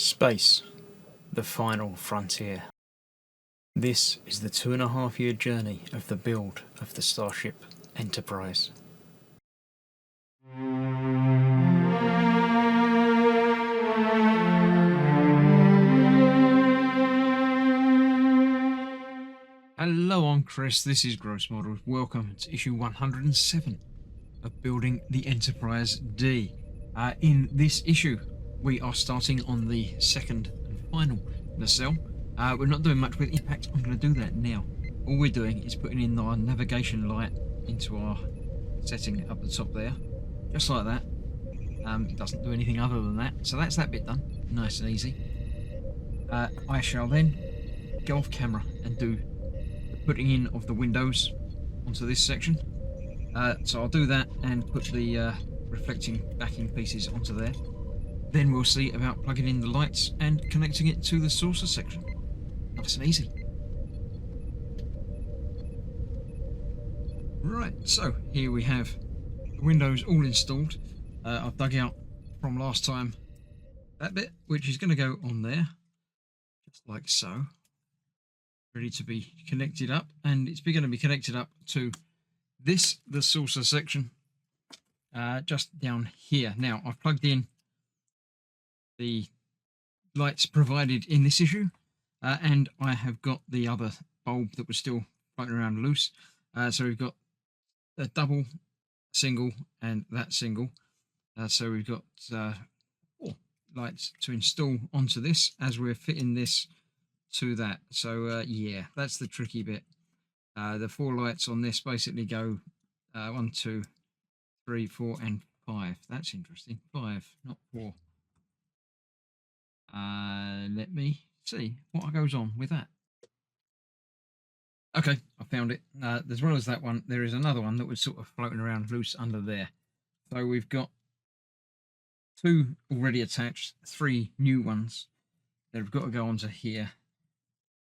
Space, the final frontier. This is the 2.5-year journey of the build of the Starship Enterprise. Hello, I'm Chris, this is Gross Models. Welcome to issue 107 of Building the Enterprise-D. In this issue, we are starting on the second and final nacelle. We're not doing much with impact. I'm going to do that now. All we're doing is putting in our navigation light into our setting up the top there, just like that. It doesn't do anything other than that, so that's that bit done, nice and easy. I shall then go off camera and do the putting in of the windows onto this section. So I'll do that and put the reflecting backing pieces onto there. Then we'll see about plugging in the lights and connecting it to the saucer section. Nice and easy. Right, so here we have the windows all installed. I've dug out from last time that bit, which is going to go on there, just like so. Ready to be connected up, and it's going to be connected up to this, the saucer section, just down here. Now, I've plugged in the lights provided in this issue, and I have got the other bulb that was still floating around loose. So we've got a double, single, and that single. So we've got 4 lights to install onto this as we're fitting this to that. So yeah, that's the tricky bit. The 4 lights on this basically go 1, 2, 3, 4, and 5. That's interesting. 5, not 4. Let me see what goes on with that. Okay, I found it. As well as that one, there is another one that was sort of floating around loose under there. So we've got 2 already attached, 3 new ones that have got to go onto here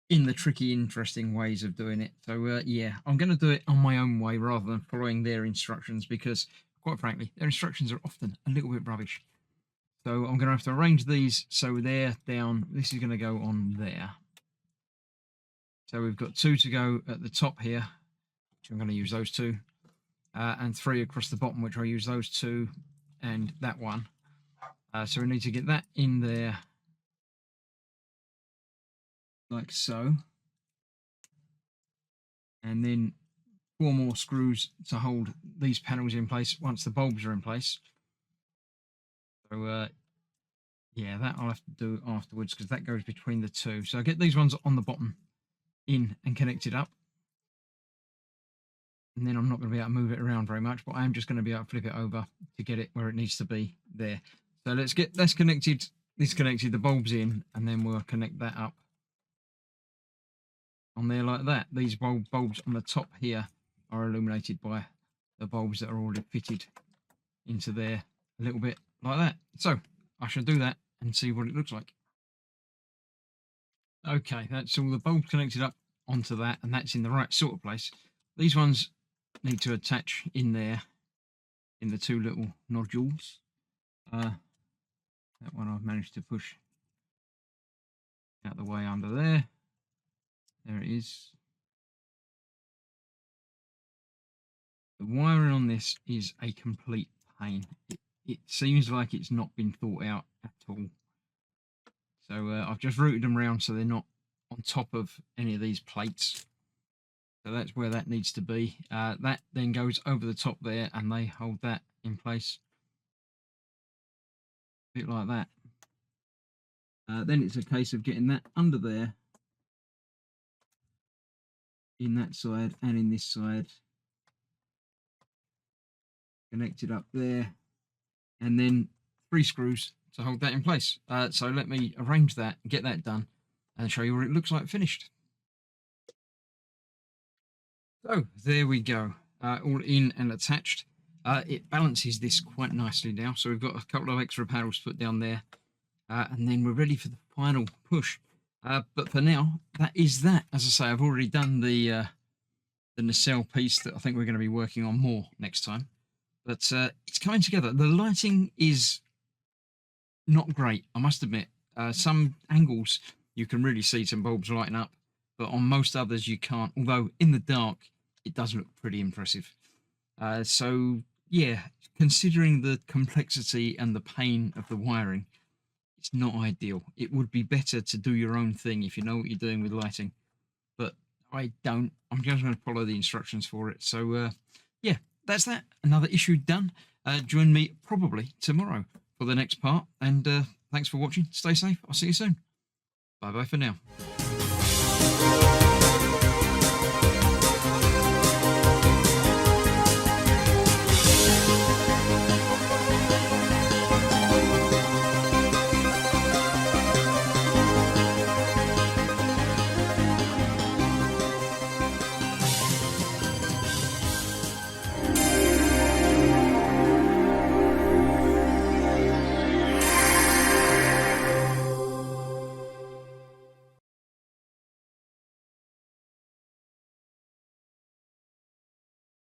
in the tricky, interesting ways of doing it. So yeah, I'm going to do it on my own way rather than following their instructions, because quite frankly, their instructions are often a little bit rubbish. So I'm going to have to arrange these so they're down. This is going to go on there. So we've got 2 to go at the top here, which I'm going to use those 2, and 3 across the bottom, which I'll use those 2 and that one. So we need to get that in there like so, and then 4 more screws to hold these panels in place once the bulbs are in place. So yeah, that I'll have to do afterwards because that goes between the 2. So I get these ones on the bottom in and connected up, and then I'm not going to be able to move it around very much, but I am just going to be able to flip it over to get it where it needs to be there. So let's get this connected, the bulbs in, and then we'll connect that up on there like that. These bulbs on the top here are illuminated by the bulbs that are already fitted into there a little bit like that. So I shall do that and see what it looks like. Okay, that's all the bulbs connected up onto that, and that's in the right sort of place. These ones need to attach in there in the 2 little nodules. That one I've managed to push out the way under there. There it is. The wiring on this is a complete pain. It seems like it's not been thought out at all. So I've just routed them around so they're not on top of any of these plates. So that's where that needs to be. That then goes over the top there, and they hold that in place. A bit like that. Then it's a case of getting that under there, in that side and in this side, connected up there, and then 3 screws to hold that in place. So let me arrange that and get that done and show you what it looks like finished. So there we go, all in and attached. It balances this quite nicely now, so we've got a couple of extra panels to put down there, and then we're ready for the final push. But for now, that is that. As I say, I've already done the nacelle piece that I think we're going to be working on more next time. But it's coming together. The lighting is not great, I must admit. Some angles you can really see some bulbs lighting up, but on most others you can't, although in the dark it does look pretty impressive. So yeah, considering the complexity and the pain of the wiring, it's not ideal. It would be better to do your own thing if you know what you're doing with lighting, but I don't. I'm just going to follow the instructions for it. So yeah, that's that. Another issue done. Join me probably tomorrow for the next part, and thanks for watching. Stay safe. I'll see you soon. Bye bye for now.